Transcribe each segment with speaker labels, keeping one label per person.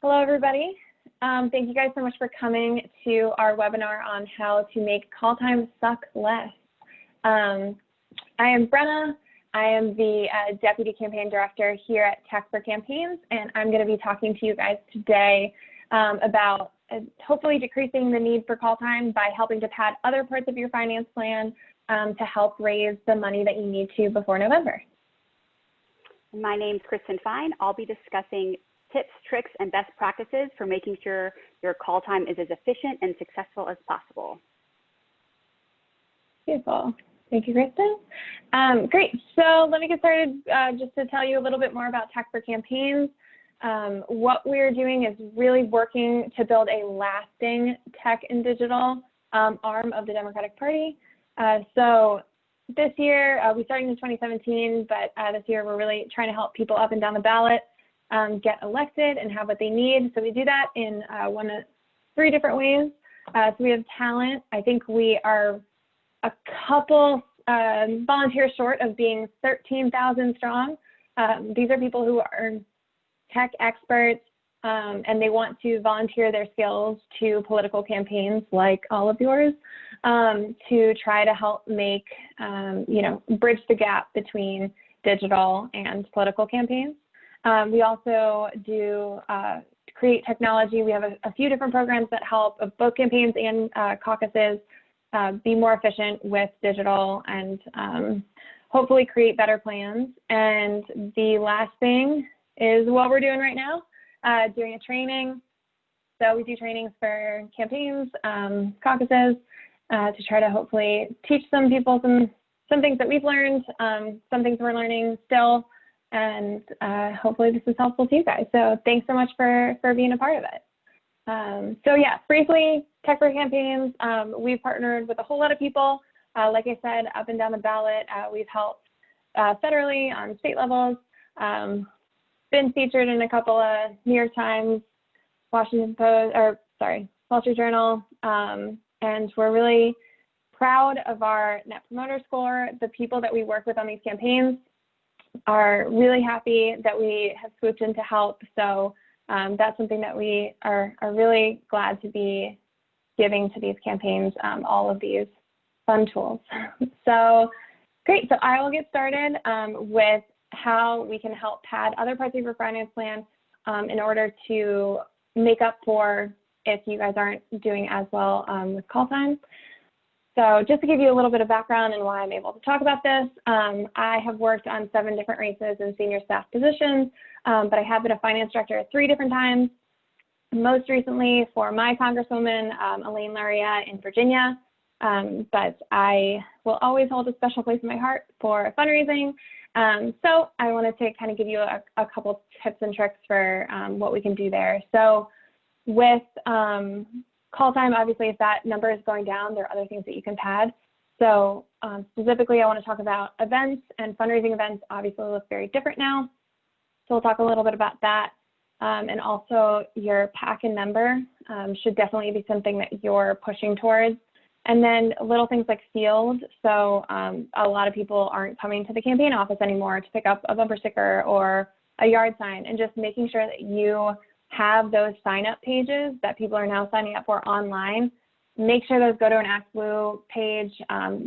Speaker 1: Hello, everybody. Thank you guys so much for coming to our webinar on how to make call time suck less. I am Brenna. I am the Deputy Campaign Director here at Tech for Campaigns, and I'm going to be talking to you guys today about hopefully decreasing the need for call time by helping to pad other parts of your finance plan to help raise the money that you need to before November.
Speaker 2: My name's Kristen Fine. I'll be discussing tips, tricks, and best practices for making sure your call time is as efficient and successful as possible.
Speaker 1: Beautiful. Thank you, Kristen. Great. So let me get started just to tell you a little bit more about Tech for Campaigns. What we're doing is really working to build a lasting tech and digital arm of the Democratic Party. So this year, we started in 2017, but this year we're really trying to help people up and down the ballot get elected and have what they need. So we do that in three different ways. So we have talent. I think we are a couple volunteers short of being 13,000 strong. These are people who are tech experts and they want to volunteer their skills to political campaigns like all of yours to try to help make, bridge the gap between digital and political campaigns. We also do create technology. We have a few different programs that help both campaigns and caucuses be more efficient with digital and hopefully create better plans. And the last thing is what we're doing right now, doing a training. So we do trainings for campaigns, caucuses, to try to hopefully teach some people some things that we've learned, some things we're learning still, and hopefully this is helpful to you guys. So thanks so much for being a part of it. So yeah, briefly, Tech for Campaigns, we've partnered with a whole lot of people. Like I said, up and down the ballot, we've helped federally on state levels, been featured in a couple of New York Times, Wall Street Journal, and we're really proud of our Net Promoter Score. The people that we work with on these campaigns are really happy that we have swooped in to help. So that's something that we are really glad to be giving to these campaigns, all of these fun tools. So great, so I will get started with how we can help pad other parts of your finance plan in order to make up for if you guys aren't doing as well with call time. So just to give you a little bit of background and why I'm able to talk about this, I have worked on 7 different races in senior staff positions, but I have been a finance director 3 different times, most recently for my Congresswoman, Elaine Luria in Virginia, but I will always hold a special place in my heart for fundraising. So I wanted to kind of give you a couple tips and tricks for what we can do there. So with call time, obviously, if that number is going down, there are other things that you can pad. So specifically, I want to talk about events, and fundraising events obviously look very different now. So we'll talk a little bit about that. And also your PAC and member should definitely be something that you're pushing towards. And then little things like field. So a lot of people aren't coming to the campaign office anymore to pick up a bumper sticker or a yard sign, and just making sure that you have those sign-up pages that people are now signing up for online. Make sure those go to an ActBlue page.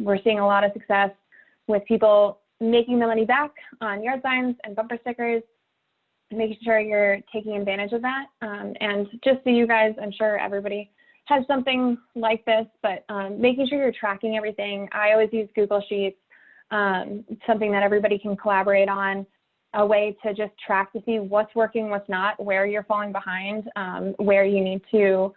Speaker 1: We're seeing a lot of success with people making the money back on yard signs and bumper stickers, making sure you're taking advantage of that. And just so you guys, I'm sure everybody has something like this, but making sure you're tracking everything. I always use Google Sheets, something that everybody can collaborate on, a way to just track to see what's working, what's not, where you're falling behind, where you need to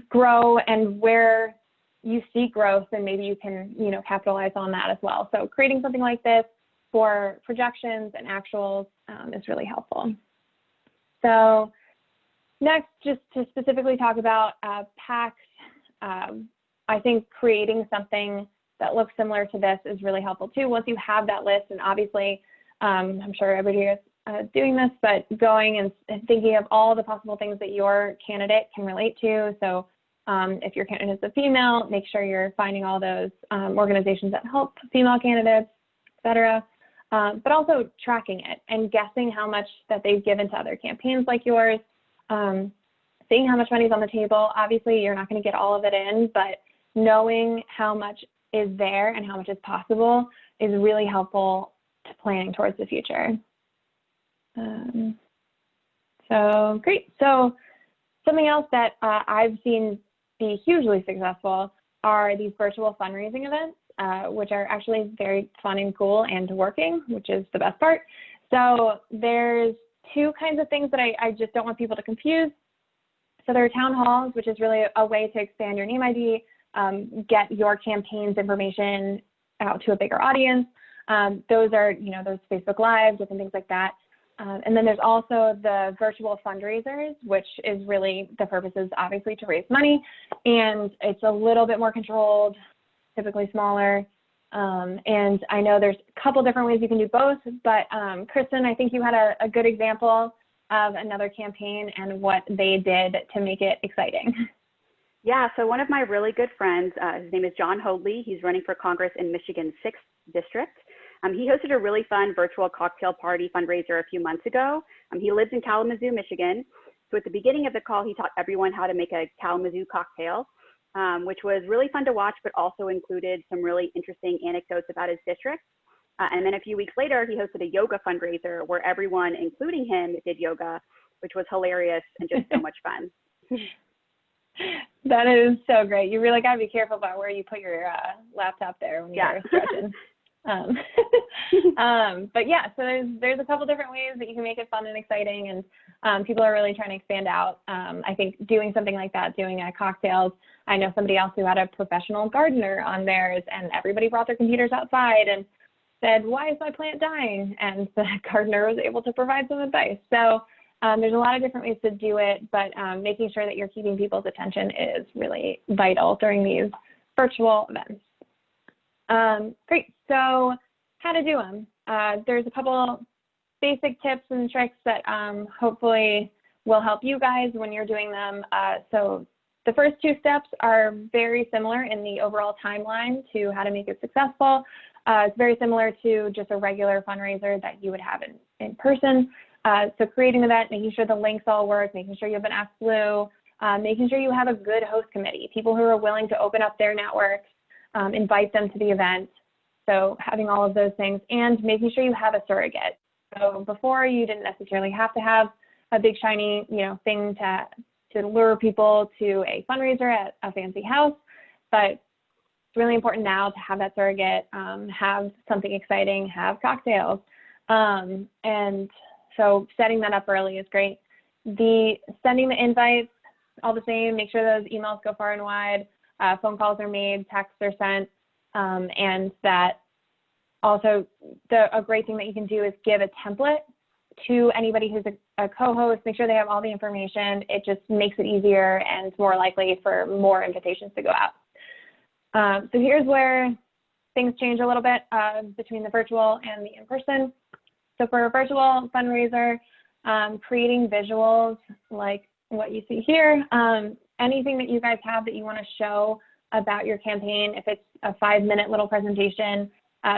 Speaker 1: grow, and where you see growth, and maybe you can, capitalize on that as well. So creating something like this for projections and actuals is really helpful. So next, just to specifically talk about PACs, I think creating something that looks similar to this is really helpful too. Once you have that list, and obviously, I'm sure everybody is doing this, but going and thinking of all the possible things that your candidate can relate to. So if your candidate is a female, make sure you're finding all those organizations that help female candidates, et cetera. But also tracking it and guessing how much that they've given to other campaigns like yours. seeing how much money is on the table. Obviously, you're not going to get all of it in, but knowing how much is there and how much is possible is really helpful to planning towards the future. So great. So something else that I've seen be hugely successful are these virtual fundraising events, which are actually very fun and cool and working, which is the best part. So there's two kinds of things that I just don't want people to confuse. So there are town halls, which is really a way to expand your name ID, get your campaign's information out to a bigger audience. Those are, those Facebook Lives, different things like that. And then there's also the virtual fundraisers, which is really, the purpose is obviously to raise money, and it's a little bit more controlled, typically smaller. And I know there's a couple different ways you can do both, but Kristen, I think you had a good example of another campaign and what they did to make it exciting.
Speaker 2: Yeah, so one of my really good friends, his name is John Hoadley. He's running for Congress in Michigan's 6th district. He hosted a really fun virtual cocktail party fundraiser a few months ago. He lives in Kalamazoo, Michigan. So at the beginning of the call, he taught everyone how to make a Kalamazoo cocktail, which was really fun to watch, but also included some really interesting anecdotes about his district. And then a few weeks later, he hosted a yoga fundraiser where everyone, including him, did yoga, which was hilarious and just so much fun.
Speaker 1: That is so great. You really got to be careful about where you put your laptop there when you're stretching. But yeah, so there's a couple different ways that you can make it fun and exciting, and people are really trying to expand out. I think doing something like that, doing cocktails. I know somebody else who had a professional gardener on theirs, and everybody brought their computers outside and said, "Why is my plant dying?" And the gardener was able to provide some advice. So there's a lot of different ways to do it, but making sure that you're keeping people's attention is really vital during these virtual events. Great, so how to do them. There's a couple basic tips and tricks that hopefully will help you guys when you're doing them. So the first two steps are very similar in the overall timeline to how to make it successful. It's very similar to just a regular fundraiser that you would have in person. So creating the event, making sure the links all work, making sure you have an Ask Blue, making sure you have a good host committee, people who are willing to open up their networks, invite them to the event. So having all of those things, and making sure you have a surrogate. So before, you didn't necessarily have to have a big shiny, thing to lure people to a fundraiser at a fancy house, but it's really important now to have that surrogate, have something exciting, have cocktails. And so setting that up early is great. Sending the invites, all the same, make sure those emails go far and wide, phone calls are made, texts are sent, and that also a great thing that you can do is give a template to anybody who's a co-host, make sure they have all the information. It just makes it easier and more likely for more invitations to go out. So here's where things change a little bit between the virtual and the in-person. So for a virtual fundraiser, creating visuals like what you see here, anything that you guys have that you want to show about your campaign, if it's a 5-minute little presentation,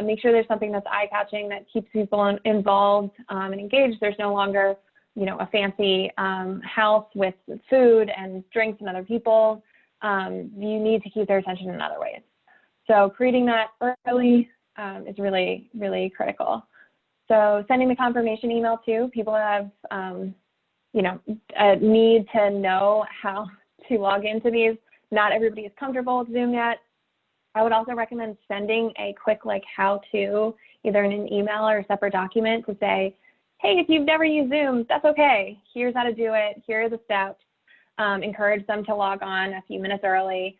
Speaker 1: make sure there's something that's eye-catching that keeps people involved and engaged. There's no longer, a fancy house with food and drinks and other people. You need to keep their attention in other ways. So creating that early is really, really critical. So sending the confirmation email too. People have, a need to know how to log into these. Not everybody is comfortable with Zoom yet. I would also recommend sending a quick how-to, either in an email or a separate document, to say, hey, if you've never used Zoom, that's okay. Here's how to do it. Here are the steps. Encourage them to log on a few minutes early.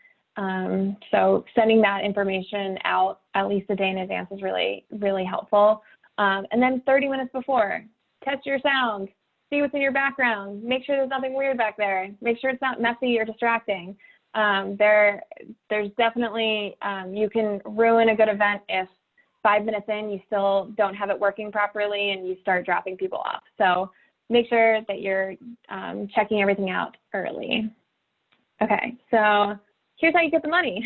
Speaker 1: So sending that information out at least a day in advance is really, really helpful. And then 30 minutes before, test your sound, see what's in your background, make sure there's nothing weird back there, make sure it's not messy or distracting. There's definitely, you can ruin a good event if 5 minutes in, you still don't have it working properly and you start dropping people off. So make sure that you're checking everything out early. Okay, so here's how you get the money,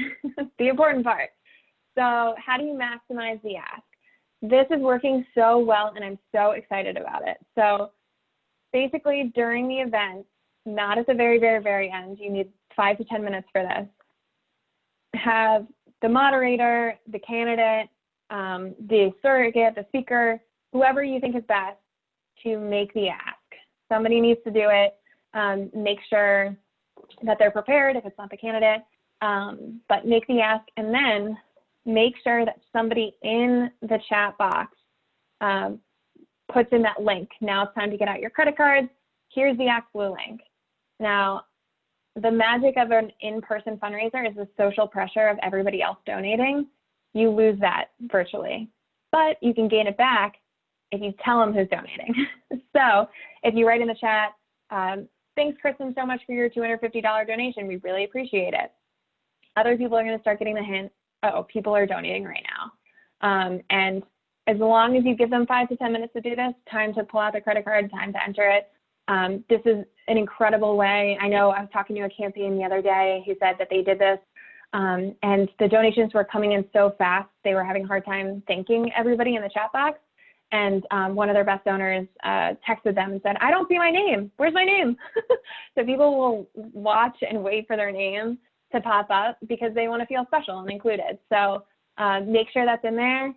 Speaker 1: the important part. So how do you maximize the ask? This is working so well, and I'm so excited about it. So basically, during the event, not at the very, very, very end. You need 5 to 10 minutes for this. Have the moderator, the candidate, the surrogate, the speaker, whoever you think is best to make the ask. Somebody needs to do it. Make sure that they're prepared if it's not the candidate, but make the ask, and then make sure that somebody in the chat box puts in that link. Now it's time to get out your credit cards. Here's the Act Blue link. Now, the magic of an in-person fundraiser is the social pressure of everybody else donating. You lose that virtually, but you can gain it back if you tell them who's donating. So if you write in the chat, thanks, Kristen, so much for your $250 donation. We really appreciate it. Other people are going to start getting the hint, oh, people are donating right now. And as long as you give them 5 to 10 minutes to do this, time to pull out the credit card, time to enter it. This is an incredible way. I know I was talking to a campaign the other day who said that they did this, and the donations were coming in so fast, they were having a hard time thanking everybody in the chat box. And one of their best donors texted them and said, I don't see my name. Where's my name? So people will watch and wait for their name to pop up because they want to feel special and included. So make sure that's in there.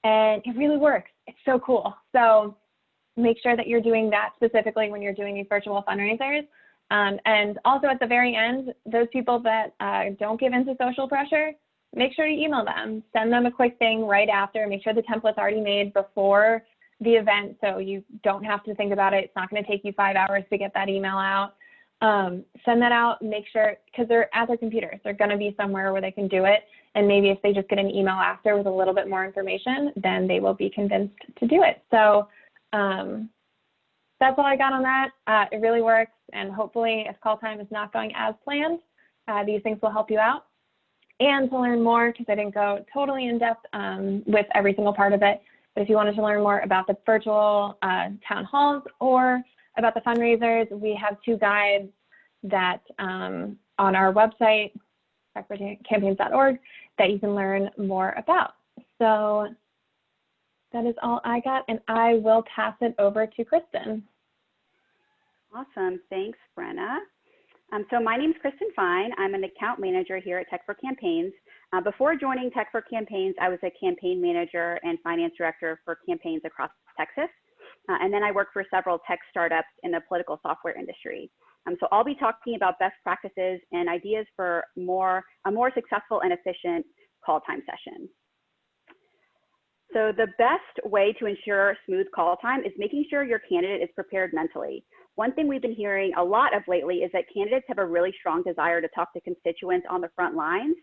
Speaker 1: And it really works. It's so cool. So make sure that you're doing that specifically when you're doing these virtual fundraisers. And also at the very end, those people that don't give into social pressure, make sure you email them, send them a quick thing right after, make sure the template's already made before the event so you don't have to think about it. It's not going to take you 5 hours to get that email out. Send that out, make sure, because they're at their computers, they're going to be somewhere where they can do it. And maybe if they just get an email after with a little bit more information, then they will be convinced to do it. So that's all I got on that. It really works. And hopefully if call time is not going as planned, these things will help you out. And to learn more, because I didn't go totally in depth with every single part of it, but if you wanted to learn more about the virtual town halls or about the fundraisers, we have 2 guides that on our website, techforcampaigns.org, that you can learn more about. So that is all I got, and I will pass it over to Kristen.
Speaker 2: Awesome, thanks, Brenna. So my name is Kristen Fine. I'm an account manager here at Tech for Campaigns. Before joining Tech for Campaigns, I was a campaign manager and finance director for campaigns across Texas. And then I worked for several tech startups in the political software industry. So I'll be talking about best practices and ideas for a more successful and efficient call time session. So the best way to ensure smooth call time is making sure your candidate is prepared mentally. One thing we've been hearing a lot of lately is that candidates have a really strong desire to talk to constituents on the front lines,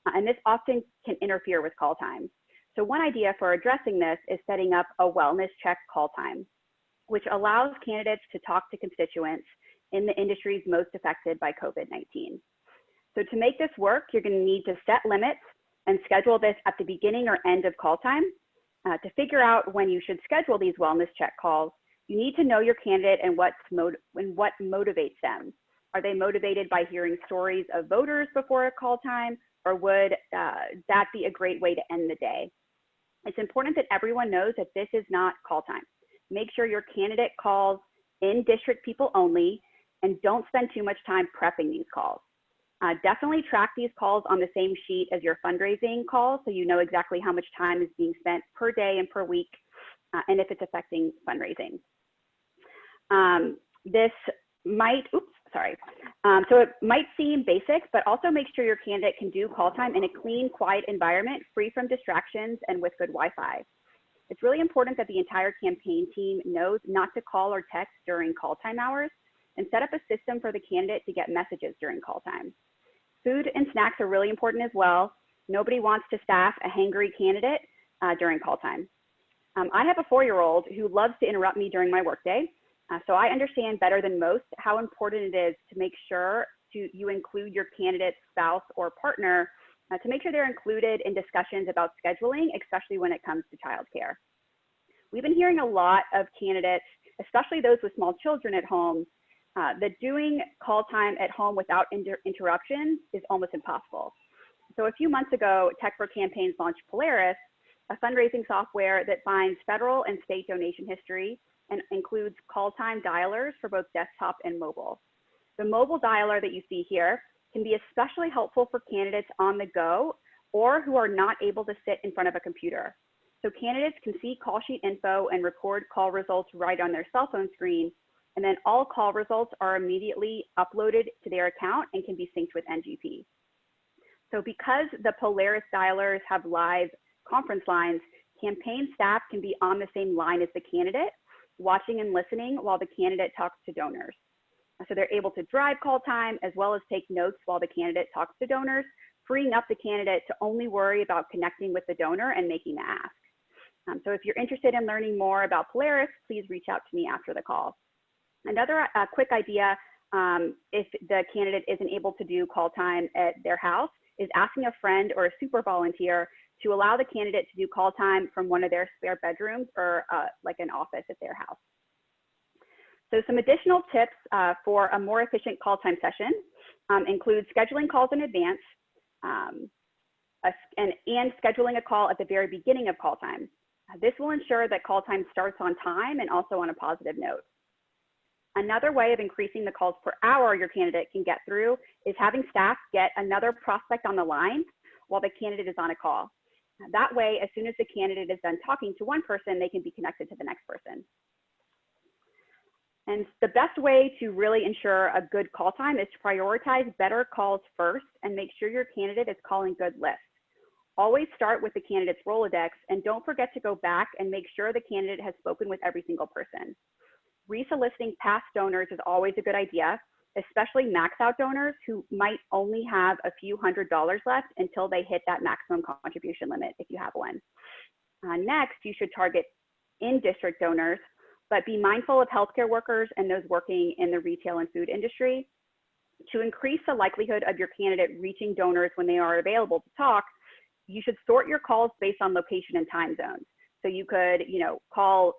Speaker 2: and this often can interfere with call time. So one idea for addressing this is setting up a wellness check call time, which allows candidates to talk to constituents in the industries most affected by COVID-19. So to make this work, you're going to need to set limits and schedule this at the beginning or end of call time. To figure out when you should schedule these wellness check calls, you need to know your candidate and what motivates them. Are they motivated by hearing stories of voters before a call time, or would that be a great way to end the day? It's important that everyone knows that this is not call time. Make sure your candidate calls in district people only, and don't spend too much time prepping these calls. Definitely track these calls on the same sheet as your fundraising calls, so you know exactly how much time is being spent per day and per week, and if it's affecting fundraising. This might, so it might seem basic, but also make sure your candidate can do call time in a clean, quiet environment, free from distractions and with good Wi-Fi. It's really important that the entire campaign team knows not to call or text during call time hours, and set up a system for the candidate to get messages during call time. Food and snacks are really important as well. Nobody wants to staff a hangry candidate during call time. I have a 4-year-old who loves to interrupt me during my workday, so I understand better than most how important it is to make sure you include your candidate's spouse or partner to make sure they're included in discussions about scheduling, especially when it comes to childcare. We've been hearing a lot of candidates, especially those with small children at home, that doing call time at home without interruptions is almost impossible. So a few months ago, Tech for Campaigns launched Polaris, a fundraising software that finds federal and state donation history and includes call time dialers for both desktop and mobile. The mobile dialer that you see here can be especially helpful for candidates on the go or who are not able to sit in front of a computer. So candidates can see call sheet info and record call results right on their cell phone screen, and then all call results are immediately uploaded to their account and can be synced with NGP. So because the Polaris dialers have live conference lines, campaign staff can be on the same line as the candidate, watching and listening while the candidate talks to donors. So they're able to drive call time as well as take notes while the candidate talks to donors, freeing up the candidate to only worry about connecting with the donor and making the ask. So if you're interested in learning more about Polaris, please reach out to me after the call. Another quick idea, if the candidate isn't able to do call time at their house, is asking a friend or a super volunteer to allow the candidate to do call time from one of their spare bedrooms or like an office at their house. So some additional tips for a more efficient call time session include scheduling calls in advance and scheduling a call at the very beginning of call time. This will ensure that call time starts on time and also on a positive note. Another way of increasing the calls per hour your candidate can get through is having staff get another prospect on the line while the candidate is on a call. That way, as soon as the candidate is done talking to one person, they can be connected to the next person. And the best way to really ensure a good call time is to prioritize better calls first and make sure your candidate is calling good lists. Always start with the candidate's Rolodex and don't forget to go back and make sure the candidate has spoken with every single person. Resoliciting past donors is always a good idea, especially max out donors who might only have a few $100s left until they hit that maximum contribution limit if you have one. Next, you should target in-district donors, but be mindful of healthcare workers and those working in the retail and food industry. To increase the likelihood of your candidate reaching donors when they are available to talk, you should sort your calls based on location and time zones. So you could, call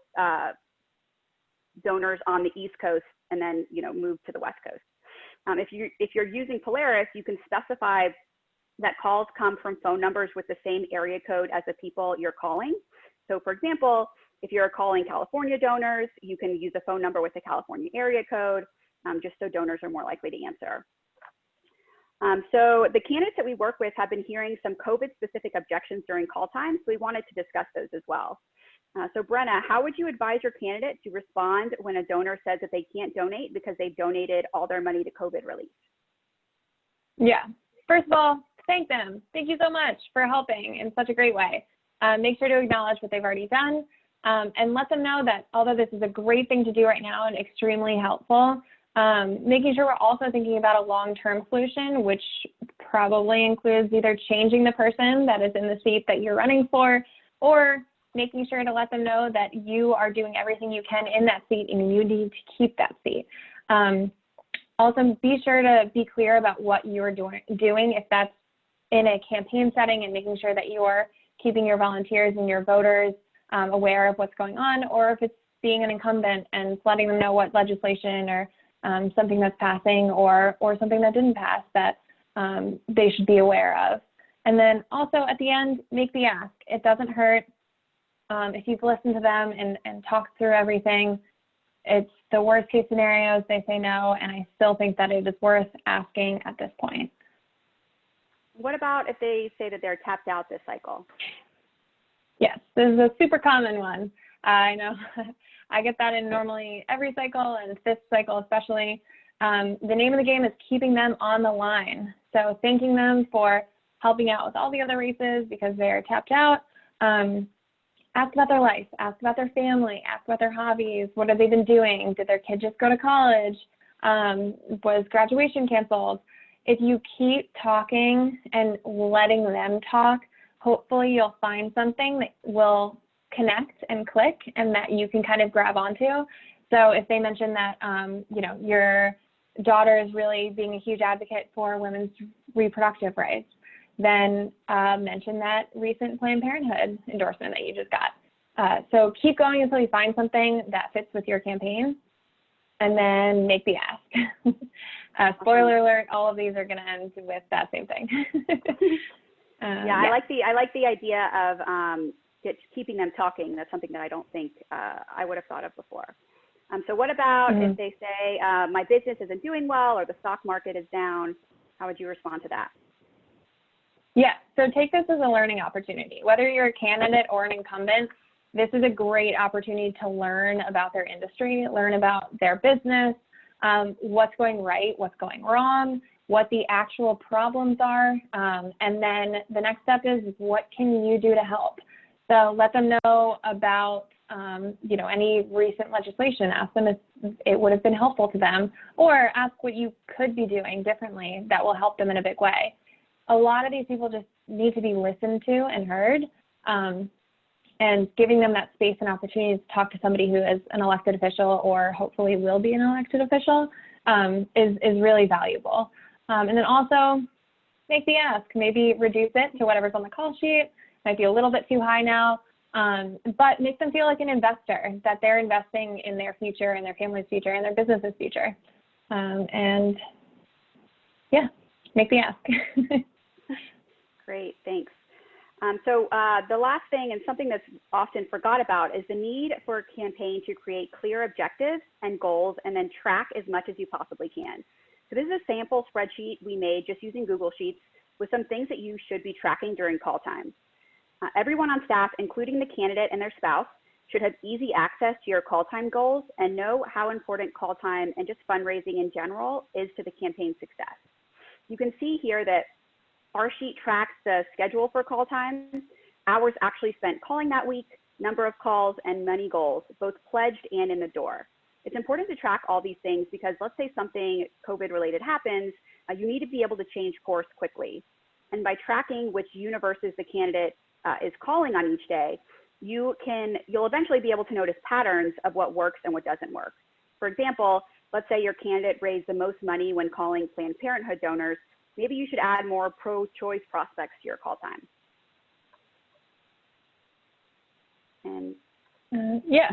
Speaker 2: donors on the East Coast and then, move to the West Coast. If you're using Polaris, you can specify that calls come from phone numbers with the same area code as the people you're calling. So for example, if you're calling California donors, you can use a phone number with the California area code, just so donors are more likely to answer. So the candidates that we work with have been hearing some COVID-specific objections during call time, so we wanted to discuss those as well. So Brenna, how would you advise your candidate to respond when a donor says that they can't donate because they've donated all their money to COVID relief?
Speaker 1: Yeah, first of all, thank them. Thank you so much for helping in such a great way. Make sure to acknowledge what they've already done and let them know that although this is a great thing to do right now and extremely helpful, making sure we're also thinking about a long-term solution, which probably includes either changing the person that is in the seat that you're running for, or making sure to let them know that you are doing everything you can in that seat and you need to keep that seat. Also, be sure to be clear about what you're doing if that's in a campaign setting, and making sure that you're keeping your volunteers and your voters aware of what's going on, or if it's being an incumbent and letting them know what legislation or something that's passing or something that didn't pass that they should be aware of. And then also at the end, make the ask. It doesn't hurt. If you've listened to them and talked through everything, it's the worst case scenarios, they say no, and I still think that it is worth asking at this point.
Speaker 2: What about if they say that they're tapped out this cycle?
Speaker 1: Yes, this is a super common one. I know I get that in normally every cycle and fifth cycle especially. The name of the game is keeping them on the line. So thanking them for helping out with all the other races because they're tapped out. Ask about their life, ask about their family, ask about their hobbies. What have they been doing? Did their kid just go to college? Was graduation canceled? If you keep talking and letting them talk, hopefully you'll find something that will connect and click and that you can kind of grab onto. So if they mention that, your daughter is really being a huge advocate for women's reproductive rights, then mention that recent Planned Parenthood endorsement that you just got. So keep going until you find something that fits with your campaign, and then make the ask. Spoiler alert, all of these are going to end with that same thing.
Speaker 2: Yeah, I like the idea of keeping them talking. That's something that I don't think I would have thought of before. So what about if they say, my business isn't doing well or the stock market is down? How would you respond to that?
Speaker 1: Yeah, so take this as a learning opportunity. Whether you're a candidate or an incumbent, this is a great opportunity to learn about their industry, learn about their business, what's going right, what's going wrong, what the actual problems are, and then the next step is what can you do to help? So let them know about any recent legislation. Ask them if it would have been helpful to them, or ask what you could be doing differently that will help them in a big way. A lot of these people just need to be listened to and heard, and giving them that space and opportunity to talk to somebody who is an elected official or hopefully will be an elected official is really valuable. And then also make the ask, maybe reduce it to whatever's on the call sheet. Might be a little bit too high now, but make them feel like an investor, that they're investing in their future and their family's future and their business's future. And yeah, make the ask.
Speaker 2: Great, thanks. So the last thing, and something that's often forgot about, is the need for a campaign to create clear objectives and goals and then track as much as you possibly can. So this is a sample spreadsheet we made just using Google Sheets with some things that you should be tracking during call time. Everyone on staff, including the candidate and their spouse, should have easy access to your call time goals and know how important call time and just fundraising in general is to the campaign success. You can see here that our sheet tracks the schedule for call time, hours actually spent calling that week, number of calls, and money goals, both pledged and in the door. It's important to track all these things because let's say something COVID-related happens, you need to be able to change course quickly. And by tracking which universes the candidate is calling on each day, you'll eventually be able to notice patterns of what works and what doesn't work. For example, let's say your candidate raised the most money when calling Planned Parenthood donors. Maybe you should add more pro-choice prospects to your call time. And
Speaker 1: yeah.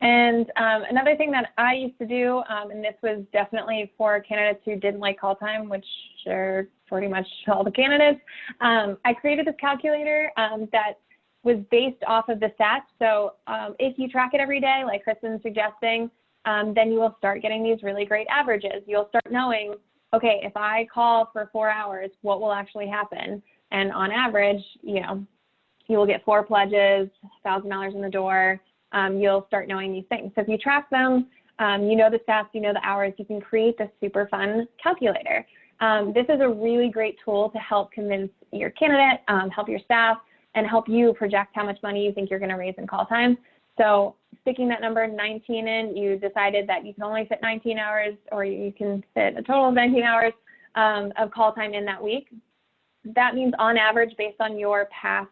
Speaker 1: And another thing that I used to do, and this was definitely for candidates who didn't like call time, which are pretty much all the candidates, I created this calculator that was based off of the stats. So if you track it every day, like Kristen's suggesting, then you will start getting these really great averages. You'll start knowing, okay, if I call for 4 hours, what will actually happen? And on average, you will get 4 pledges, $1,000 in the door. You'll start knowing these things. So if you track them, you know the stats, you know the hours, you can create this super fun calculator. This is a really great tool to help convince your candidate, help your staff, and help you project how much money you think you're going to raise in call time. So sticking that number 19 in, you decided that you can only fit 19 hours or you can fit a total of 19 hours of call time in that week. That means on average, based on your past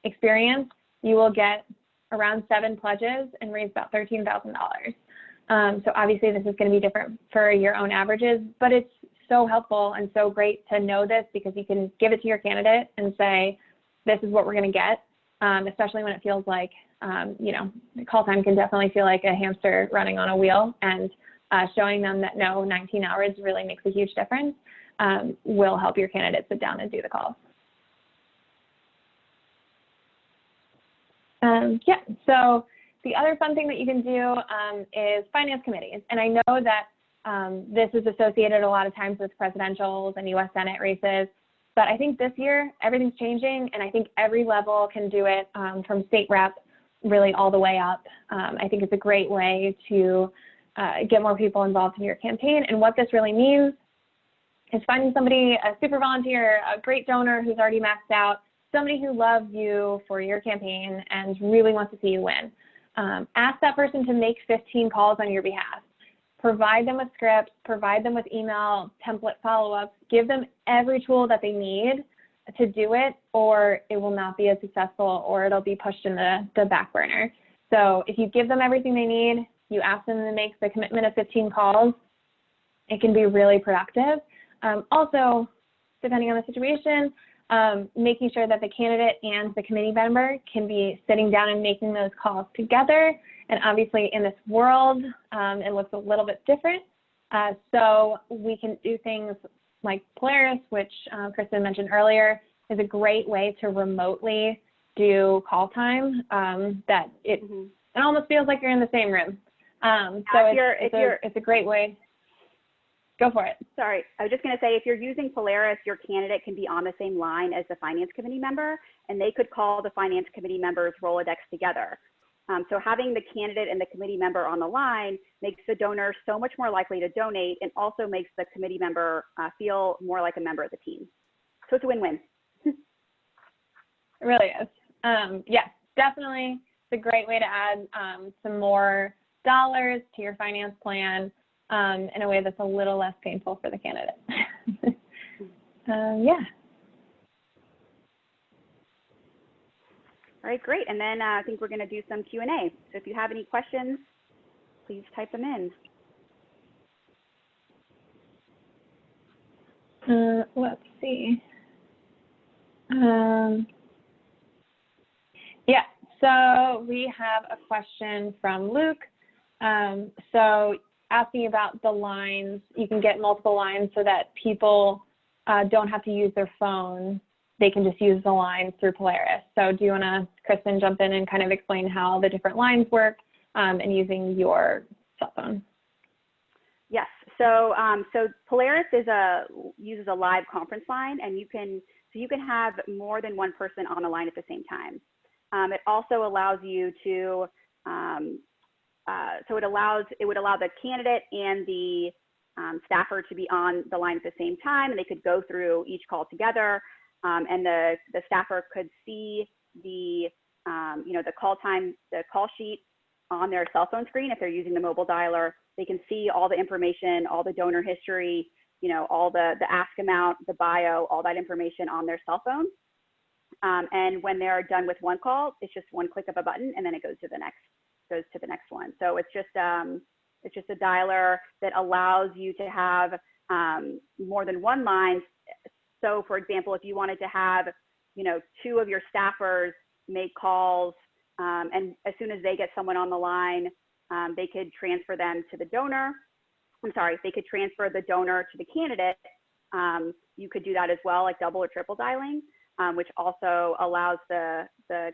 Speaker 1: experience, you will get around 7 pledges and raise about $13,000. So obviously this is going to be different for your own averages, but it's so helpful and so great to know this because you can give it to your candidate and say, this is what we're going to get, especially when it feels like, call time can definitely feel like a hamster running on a wheel, and showing them that no, 19 hours really makes a huge difference will help your candidate sit down and do the calls. So the other fun thing that you can do is finance committees. And I know that this is associated a lot of times with presidentials and U.S. Senate races, but I think this year everything's changing, and I think every level can do it from state rep really all the way up. I think it's a great way to get more people involved in your campaign. And what this really means is finding somebody, a super volunteer, a great donor who's already maxed out, somebody who loves you for your campaign and really wants to see you win. Ask that person to make 15 calls on your behalf. Provide them with scripts, provide them with email, template follow-ups, give them every tool that they need to do it, or it will not be as successful, or it'll be pushed in the back burner. So if you give them everything they need, you ask them to make the commitment of 15 calls, it can be really productive. Also, depending on the situation, making sure that the candidate and the committee member can be sitting down and making those calls together. And obviously in this world, it looks a little bit different. So we can do things like Polaris, which Kristen mentioned earlier, is a great way to remotely do call time that it almost feels like you're in the same room. It's a great way. Go for it.
Speaker 2: Sorry, I was just going to say, if you're using Polaris, your candidate can be on the same line as the finance committee member, and they could call the finance committee members Rolodex together. So having the candidate and the committee member on the line makes the donor so much more likely to donate, and also makes the committee member feel more like a member of the team. So it's a win-win.
Speaker 1: It really is. Yes, definitely. It's a great way to add some more dollars to your finance plan in a way that's a little less painful for the candidate. Yeah.
Speaker 2: All right, great. And then I think we're going to do some Q&A. So if you have any questions, please type them in.
Speaker 1: Let's see. Yeah, so we have a question from Luke. So asking about the lines, you can get multiple lines so that people don't have to use their phone. They can just use the lines through Polaris. So do you want to, Kristen, jump in and kind of explain how the different lines work and using your cell phone?
Speaker 2: Yes. So so Polaris uses a live conference line, and you can have more than one person on the line at the same time. It also allows you to it would allow the candidate and the staffer to be on the line at the same time, and they could go through each call together. And the staffer could see the the call time, the call sheet on their cell phone screen. If they're using the mobile dialer, they can see all the information, all the donor history, all the ask amount, the bio, all that information on their cell phone. And when they're done with one call, it's just one click of a button, and then it goes to the next one. So it's just a dialer that allows you to have more than one line. So for example, if you wanted to have, two of your staffers make calls, and as soon as they get someone on the line, they could transfer them to the donor. They could transfer the donor to the candidate. You could do that as well, like double or triple dialing, which also allows the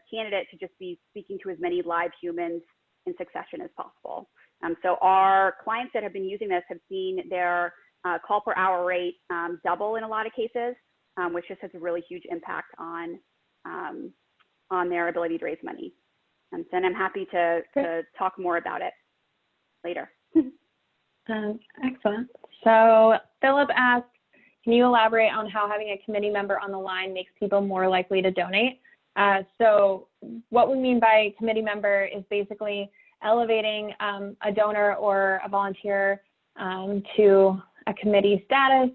Speaker 2: candidate to just be speaking to as many live humans in succession as possible. So our clients that have been using this have seen their call per hour rate double in a lot of cases, which just has a really huge impact on their ability to raise money. And I'm happy to talk more about it later.
Speaker 1: Excellent. So Philip asked, can you elaborate on how having a committee member on the line makes people more likely to donate? So what we mean by committee member is basically elevating a donor or a volunteer to a committee status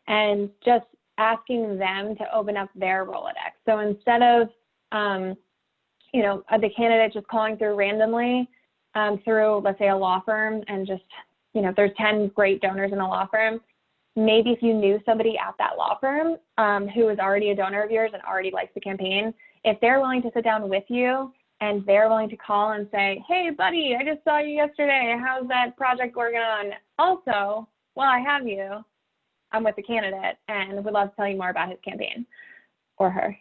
Speaker 1: and just asking them to open up their Rolodex. So instead of, the candidate just calling through randomly through, let's say, a law firm and just, if there's 10 great donors in a law firm, maybe if you knew somebody at that law firm who is already a donor of yours and already likes the campaign, if they're willing to sit down with you and they're willing to call and say, hey, buddy, I just saw you yesterday. How's that project working on? Also, while I have you, I'm with the candidate and would love to tell you more about his campaign or her.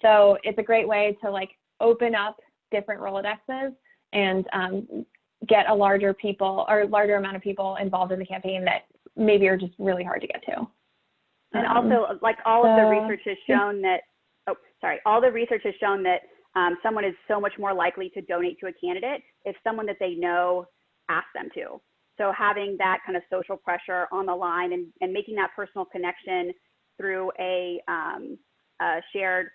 Speaker 1: So it's a great way to open up different Rolodexes and get a larger amount of people involved in the campaign that maybe are just really hard to get to.
Speaker 2: And also, all of the research has shown that, all the research has shown that someone is so much more likely to donate to a candidate if someone that they know asks them to. So having that kind of social pressure on the line and making that personal connection through a shared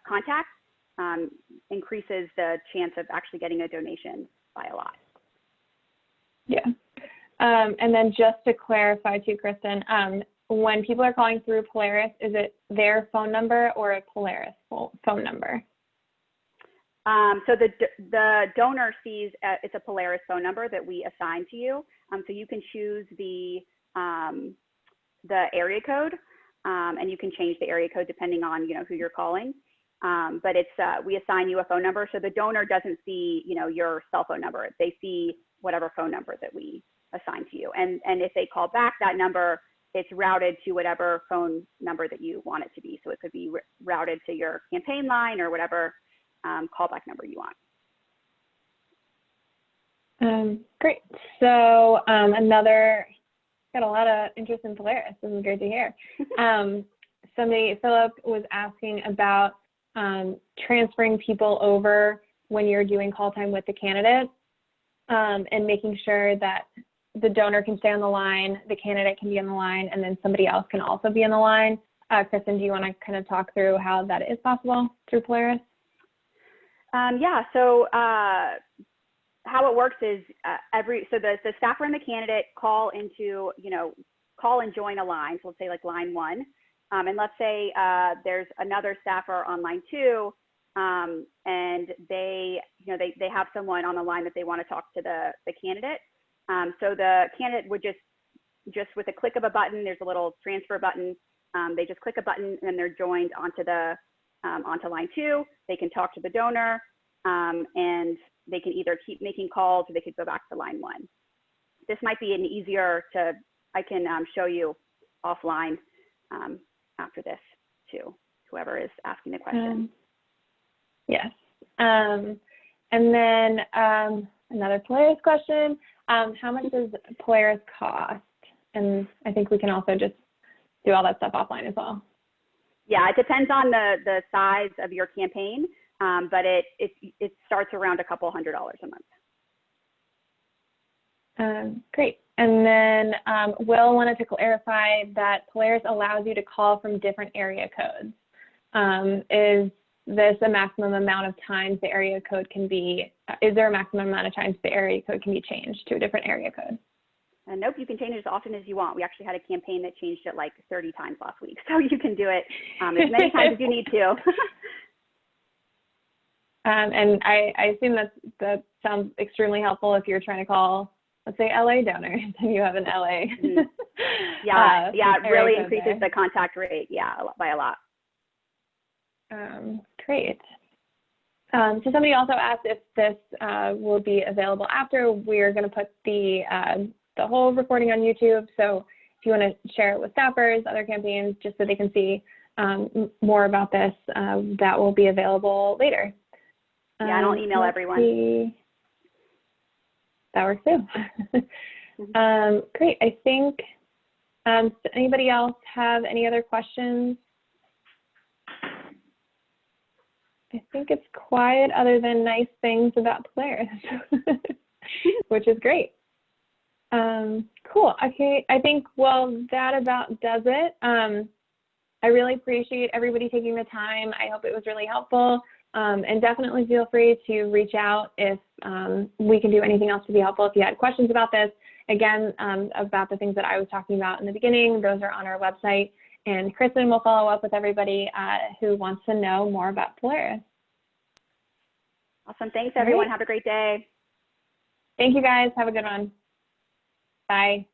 Speaker 2: contact increases the chance of actually getting a donation by a lot.
Speaker 1: Yeah. And then just to clarify too, Kristen, when people are calling through Polaris, is it their phone number or a Polaris phone number?
Speaker 2: So the donor sees it's a Polaris phone number that we assign to you. So you can choose the area code, and you can change the area code depending on who you're calling. But we assign you a phone number, so the donor doesn't see your cell phone number. They see whatever phone number that we assign to you. And if they call back that number, it's routed to whatever phone number that you want it to be. So it could be routed to your campaign line or whatever callback number you want.
Speaker 1: Great. So got a lot of interest in Polaris. This is great to hear. Philip was asking about transferring people over when you're doing call time with the candidate, and making sure that the donor can stay on the line, the candidate can be on the line, and then somebody else can also be on the line. Kristen, do you want to kind of talk through how that is possible through Polaris?
Speaker 2: Yeah, so how it works is so the staffer and the candidate call and join a line. So let's say like line 1. And let's say there's another staffer on line 2, and they have someone on the line that they want to talk to the candidate. So the candidate would just with a click of a button, there's a little transfer button. They just click a button and they're joined onto line 2. They can talk to the donor, and they can either keep making calls or they could go back to line 1. This might be an easier I can show you offline after this to whoever is asking the question.
Speaker 1: Yes. And then another Polaris question. How much does Polaris cost? And I think we can also just do all that stuff offline as well.
Speaker 2: Yeah, it depends on the size of your campaign, but it starts around a couple $100 a month.
Speaker 1: Great. And then Will wanted to clarify that Polaris allows you to call from different area codes. Is this a maximum amount of times the area code can be, is there a maximum amount of times the area code can be changed to a different area code?
Speaker 2: Nope, you can change it as often as you want. We actually had a campaign that changed it like 30 times last week. So you can do it as many times as you need to.
Speaker 1: And I assume that sounds extremely helpful if you're trying to call, let's say, LA donors, and you have an LA.
Speaker 2: Yeah, it really increases the contact rate, by a lot.
Speaker 1: Great. So somebody also asked if this will be available after. We're going to put the whole recording on YouTube. So if you want to share it with staffers, other campaigns, just so they can see more about this, that will be available later.
Speaker 2: Yeah, and I'll email everyone.
Speaker 1: That works too. Great. I think, does anybody else have any other questions? I think it's quiet other than nice things about Polaris, which is great. Cool. Okay. I think, well, that about does it. I really appreciate everybody taking the time. I hope it was really helpful. And definitely feel free to reach out if we can do anything else to be helpful. If you had questions about this, again, about the things that I was talking about in the beginning, those are on our website. And Kristen will follow up with everybody who wants to know more about Polaris.
Speaker 2: Awesome. Thanks, everyone. Have a great day.
Speaker 1: Thank you, guys. Have a good one. Bye.